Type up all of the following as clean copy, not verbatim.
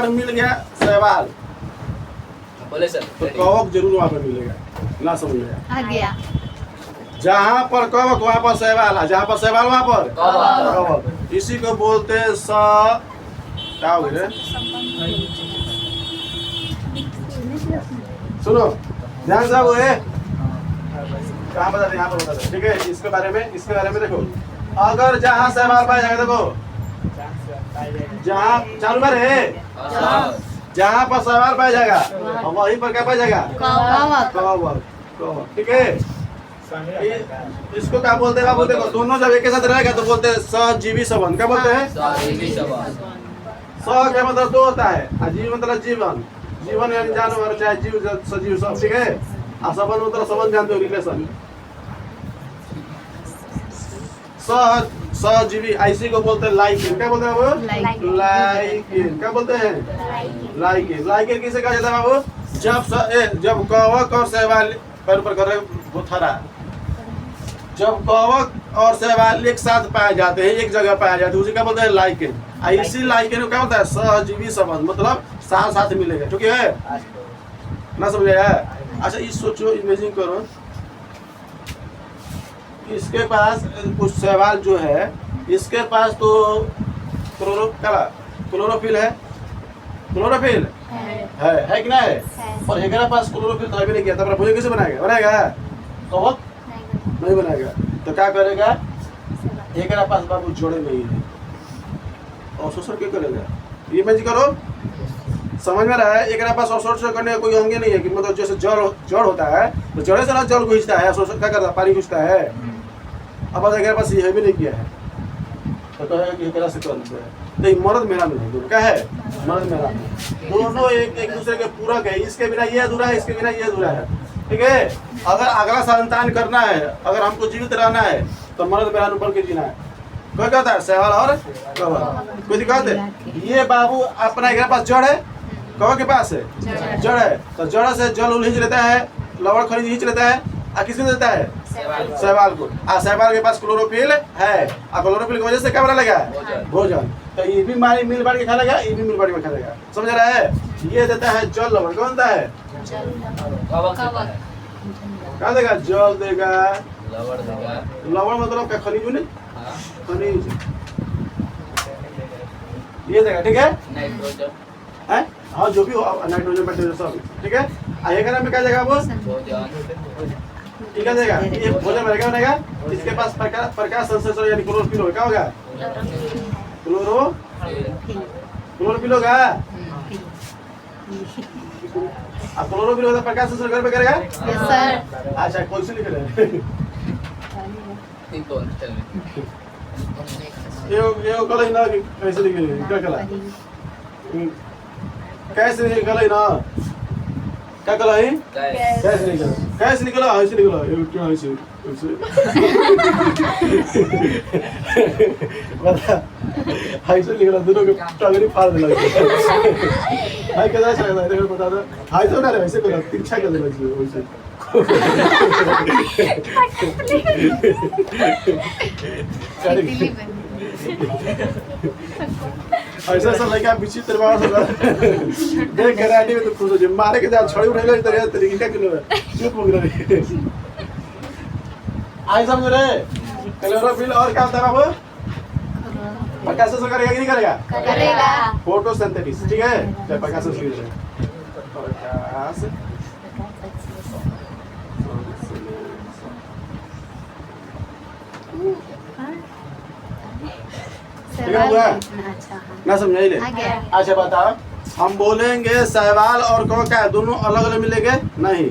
अगर मिल गया शैवाल बोले सर तो कवक जरूर वहाँ पर मिलेगा। ना समझ में आ गया। जहाँ पर कवक वहाँ पर शैवाल है, जहाँ पर शैवाल वहाँ पर कवक। इसी को बोलते हैं क्या हो गया? सुनो ध्यान से, वो है कहाँ बता दे, यहाँ पर बता दे, ठीक है। इसके बारे में देखो, अगर जहाँ शैवाल पाया जाएगा, देखो जहाँ चालू में है, जहाँ पर शैवाल पाया जाएगा वहीं पर क्या पाया जाएगा? कवक। ठीक है। इसको क्या बोलते हैं बाबू? देखो दोनों जब एक के साथ रहेगा तो बोलते हैं सहजीवी संबंध। क्या बोलते हैं? सह क्या मतलब दो होता है, अजीव मतलब जीवन, जीवन यानी जानवर चाहे जीव सजीव सब। ठीक है। और संबंध मतलब संबंध जानते हो, रिलेशन। सहजीवी ऐसी को बोलते हैं लाइकिन। क्या बोलते हैं बाबू? लाइकिन। क्या बोलते हैं? लाइकिन। लाइकिन किसे कहा जाता है बाबू? जब कवक और शैवाल पैर पर कर रहे थरा, जब कवक और शैवाल एक साथ पाए जाते हैं, एक जगह पाए जाते हैं, उसे क्या बोलते हैं? लाइकिन। इसी लाइकिन को क्या बोलता है? सहजीवी संबंध, मतलब साथ साथ मिलेगा। ठीक है ना? समझ आया? अच्छा ये सोचो, इमेजिन करो, इसके पास कुछ शैवाल जो है, इसके पास तो क्लोरोफिल है, क्लोरोफिल है कि ना है? और हमारे पास क्लोरोफिल तो अभी नहीं किया, तो भोजन कैसे बनाएगा? कवक नहीं बनाएगा। तो क्या करेगा? हमारे पास बाबू जोड़े नहीं है, और शोषण क्या करेगा? ये इमेजिन करो, समझ में रहा है? एक पास अवशोषण करने का कोई अंग नहीं है कि मतलब जैसे जड़ होता है तो जड़े से ना जल खींचता है, अवशोषण क्या करता है? पानी खींचता है। अब अगर पास ये भी नहीं किया है तो कहेगा कि एकरा से कर दे। तो मर्द मेरा में दोनों क्या है? मर्द मेरा में दोनों एक दूसरे के पूरक है। इसके बिना ये अधूरा है, इसके बिना ये अधूरा है। ठीक है। अगर अगला संतान करना है, अगर हमको जीवित रहना है तो मर्द मेरा ऊपर के जीना है। कोई कहता है शैवाल और कवक, कोई दिक्कत है? ये बाबू अपना एक पास जड़ है, कवक के पास है जड़ है, तो जड़ से जल उलीच लेता है, लवण खनिज खींच लेता है, और किसको देता है? शैवाल को। शैवाल के पास क्लोरोफिल है, और क्लोरोफिल की वजह से क्या बना लगा? भोजन। तो ये भी मिल बांट के खा लेगा, ये भी मिल बांट के खा लेगा। समझ रहा है? ये देता है जल लवण। कौन देता है? क्या देगा? जल देगा, लवण मतलब क्या? खनिज नहीं, खनिज ये देगा। ठीक है। हाँ जो भी हो, नाइट्रोजन बैक्टीरिया सब। ठीक है। आएगा में क्या देगा वो? ठीक है देगा। ये भोजन बनेगा बनेगा। इसके पास प्रकाश संश्लेषण यानी क्लोरोफिल होगा। क्या होगा? क्लोरोफिल होगा। अब क्लोरोफिल होगा प्रकाश संश्लेषण घर पे करेगा। Yes sir. अच्छा कौन से लिख रहे हैं? ये कल ना कैसे लिख रहे हैं? क्या कला? कैसे निकला ही ना? क्या कला है? कैसे निकला? कैसे निकला? ऐसे निकला। ये क्या ऐसे बता, ऐसे निकला। दोनों के टंगरी फाड़ देला। हाय कैसा चल रहा है? देखो बता दो। हाय तो ना रे, ऐसे करो, तिरछा कर देला वैसे। ऐसा ऐसा लड़का विचित्र बात होगा। देख कर आईडी में तो खुश हो जाए, मारे के जा छोड़ी उठेगा तेरे तरीके का किलो है। चुप हो गया। आई समझ रहे? क्लोरोफिल और क्या होता है बाबू? प्रकाश संश्लेषण करेगा कि नहीं करेगा? करेगा। फोटोसिंथेसिस। ठीक है। जब प्रकाश संश्लेषण ना समझाई ले। अच्छा बताओ, हम बोलेंगे शैवाल और कवक क्या दोनों अलग अलग मिलेंगे? नहीं।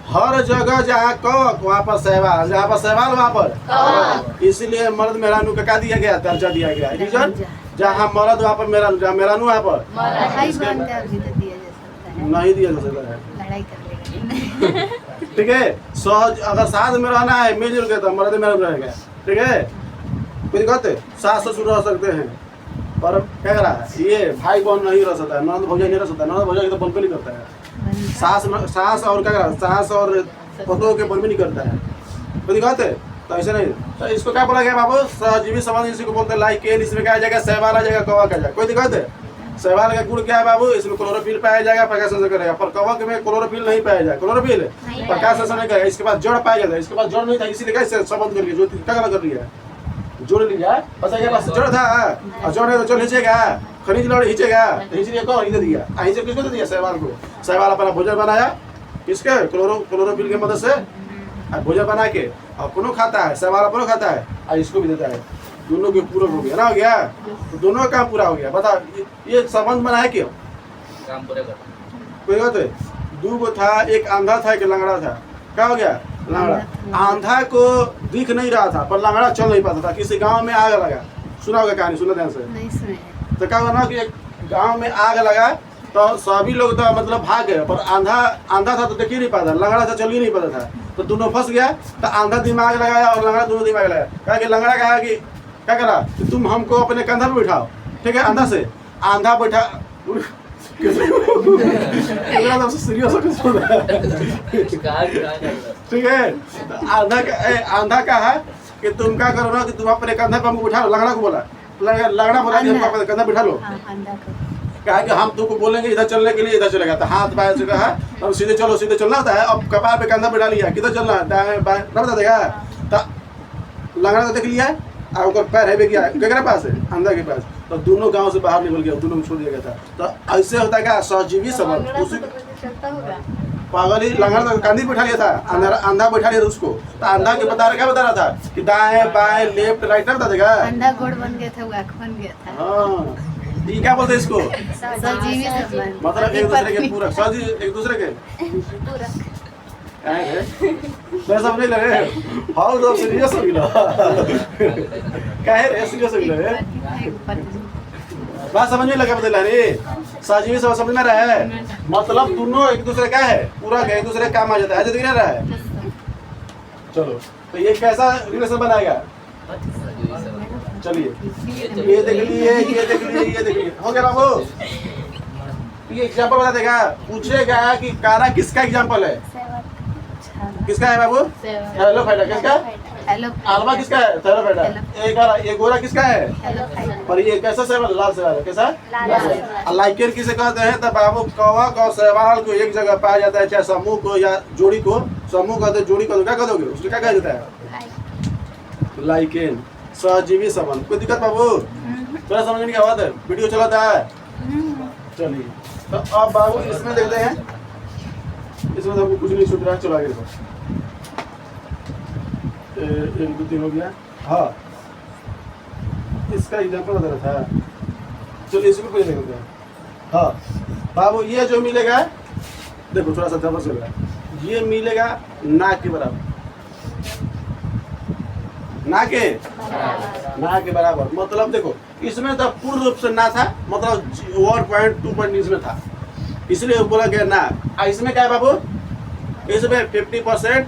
हर जगह जहाँ कवक वहाँ पर शैवाल, जहाँ पर शैवाल वहाँ पर कवक। इसीलिए मर्द मेहरानू का क्या दिया गया? दर्जा दिया गया। रीजन जहाँ मर्द वहाँ पर मेहरानू, जहाँ मेहरानू वहाँ पर नहीं दिया जा सकता है। ठीक है। सहज अगर साथ में रहना है मिलजुल के तो मर्द मेहरानू रहेगा। ठीक है। कोई दिक्कत है? सास ससुर रह सकते हैं, पर क्या करा है? ये भाई बहन नहीं रह सकता है, ननद भौजाई नहीं रह सकता है। ननद भौजाई तो बल पे नहीं करता है। सास और क्या करा? सास और पतों के बल में नहीं करता है। कोई दिक्कत है? तो ऐसे नहीं। तो इसको क्या बोला गया बाबू? सहजीवी संबंध। इसी को बोलते हैं लाइकेन। इसमें क्या आ जाएगा? शैवाल आ जाएगा, कवक आ जाएगा। कोई दिक्कत है? शैवाल का गुण क्या है बाबू? इसमें क्लोरोफिल पाया जाएगा, प्रकाश संश्लेषण करेगा। पर कवक में क्लोरोफिल नहीं पाया जाएगा। क्लोरोफिल प्रकाश संश्लेषण नहीं करेगा। इसके पास जड़ पाया जाता है, इसके पास जड़ नहीं था, इसीलिए कैसे संबंध कर लिया, जो क्या कर लिया, जोड़ लिया। बस इसके पास जड़ था और जड़ है तो जड़ खींचेगा, खनिज लड़ खींचेगा, खींचने को ही दे दिया। અહીં से किसको दे दिया? शैवाल को। शैवाल अपना भोजन बनाया किसके? क्लोरोफिल की मदद से भोजन बना के अपनों खाता है, शैवाल अपनों खाता है और इसको भी देता है। दोनों के पूरक हो गया ना, हो गया तो दोनों का काम पूरा हो गया। बता ये संबंध बना है क्यों? काम पूरा कर। कोई बात है? दो गो था, एक आंधा था, एक लंगड़ा था। क्या हो गया? लंगड़ा। आंधा को दिख नहीं रहा था पर लंगड़ा चल नहीं पाता था। किसी गांव में आग लगा, सुना होगा कहानी, सुना ध्यान से। नहीं सुने। तो क्या हुआ ना कि एक गांव में आग लगा तो सभी लोग तो मतलब भाग गए, पर आंधा था तो देख ही नहीं पाता, लंगड़ा था चल ही नहीं पाता था। तो दोनों फंस गया। तो आंधा दिमाग लगाया और लंगड़ा दोनों दिमाग लगाया। कहा कि लंगड़ा कहा कि क्या करा कि तुम हमको अपने कंधा पे बिठाओ, ठीक है? आंधा से आंधा बैठा सीरियस ठीक है। आंधा कहा कि तुम क्या करो ना कि तुम अपने कंधे पे हमको बिठा लो। लंगड़ा को बोला, लंगड़ा बोला कि हमको अपने कंधे बिठा लो। कहा कि हम तुमको बोलेंगे इधर चलने के लिए, इधर चलेगा। तो हाथ बाएं से कहा अब सीधे चलो, सीधे चलना होता है। अब कपार पे कंधा बिठा लिया, किधर चलना है? दाएं बाएं ना बता देगा। तो लंगड़ा को देख लिया और पैर है गया केकरा पास है? अंधा के पास। तो दोनों गांव से बाहर निकल गया, दोनों को छोड़ दिया गया था। तो ऐसे होता है क्या? सहजीवी संबंध। उसी पागल ही लंगड़ा तो कंधी बैठा लिया था, अंधा बैठा लिया था उसको। तो अंधा के बता रहा, क्या बता रहा था कि दाएं बाएं लेफ्ट राइट ना बता देगा। अंधा गोड़ बन गया था, वो आँख बन गया था। हाँ, ये क्या बोलते हैं इसको? सजीवी संबंध। मतलब एक दूसरे के पूरक, सजी एक दूसरे के मैं सब नहीं लगे। हाउ तो सीरियस हो गया काहे रे? सीरियस हो गया बात समझ में लगा बदला रे। सजीवी सब समझ में रहा है, मतलब दोनों एक दूसरे का है, पूरा एक दूसरे काम आ जाता है। दिख रहा है? चलो तो ये कैसा रिलेशन बनाएगा? चलिए ये देख लिए, ये देख लिए, ये देख लिए, हो गया बाबू। ये एग्जांपल बता देगा, पूछेगा कि कारा किसका एग्जांपल है? किसका है बाबू? हेलो फाइडा किसका? आलवा किसका है? थेरो फाइडा। ये गोरा किसका है? पर ये कैसा शैवाल? लाल शैवाल। कैसा? लाइकेन किसे कहते हैं? तो बाबू कवक और शैवाल को एक जगह पाया जाता है, चाहे समूह को या जोड़ी को। समूह कहते, जोड़ी को क्या कहोगे? उसको क्या कहा जाता है? लाइकेन। सहजीवी संबंध। कोई दिक्कत बाबू? थोड़ा समझ में क्या बात है? वीडियो चलाता है? चलिए तो अब बाबू इसमें देखते हैं, इसमें तो कुछ नहीं छूट रहा है। चलो आगे देखो। 1 2 3 हो गया। हाँ, इसका एग्जाम्पल बता रहा था। चलो इसको पहले देखते हैं। हाँ बाबू, ये जो मिलेगा देखो थोड़ा सा जबरदस्त लग रहा है। ये मिलेगा ना के बराबर, ना के बराबर। मतलब देखो इसमें तो पूर्ण रूप से ना था, मतलब 1.2 पॉइंट इसमें था, इसलिए बोला गया ना। इसमें क्या है बाबू? इसमें 50%,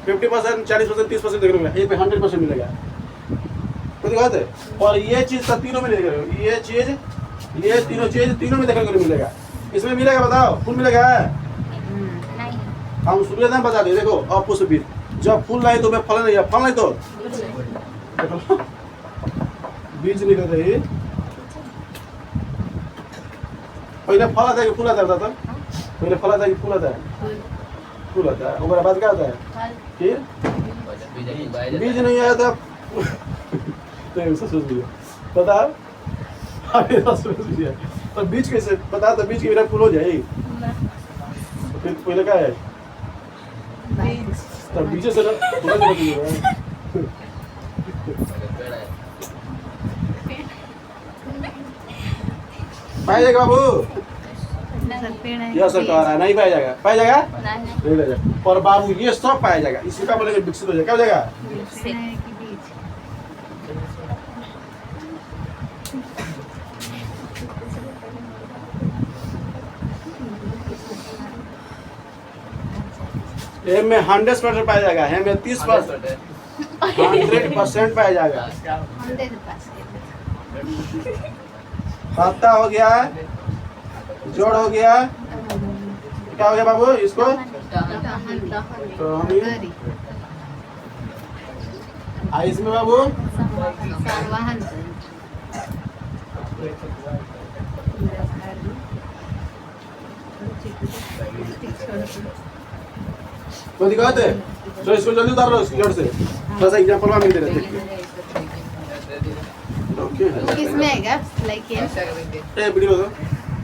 40%, 30% देखने मिलेगा। एक में 100% मिलेगा। तो बात है। और ये चीज तो तीनों में मिलेगा। ये चीज, ये तीनों चीज तीनों में देखने को मिलेगा। इसमें मिलेगा, बताओ फूल मिलेगा? हम सूर्योदय बता दें। देखो अपुष्पित, जब फूल नहीं तो फल नहीं है, फल नहीं तो बीज निकल रही। पहले फल आता है कि फूल आता है? बता। पहले फल आता है कि फूल आता है? फूल आता है। उसके बाद क्या आता है? फिर बीज नहीं आया था तो बता। तो बीज कैसे बता? तो बीज के बिना फूल हो जाए? तो फिर पहले क्या है? तो बीज से पाया जाएगा बाबू? यह सब कह रहा है नहीं पाया जाएगा। पाया जाएगा? नहीं पाया जाएगा। पर बाबू ये सब पाया जाएगा। इसी का बोलेंगे विकसित हो जाएगा। क्या हो जाएगा? एम में 100% पाया जाएगा, एम में 30%, 100% पाया जाएगा। पत्ता हो गया, जोड़ हो गया, क्या हो गया बाबू? इसको तो इसमें बाबू कोई दिक्कत है? तो इसको जल्दी उतार लो स्क्रीनशॉट से। थोड़ा सा एग्जांपल में दे रहे थे। ओके। किसमें आएगा लाइक ये ऐसा करेंगे। ए वीडियो दो।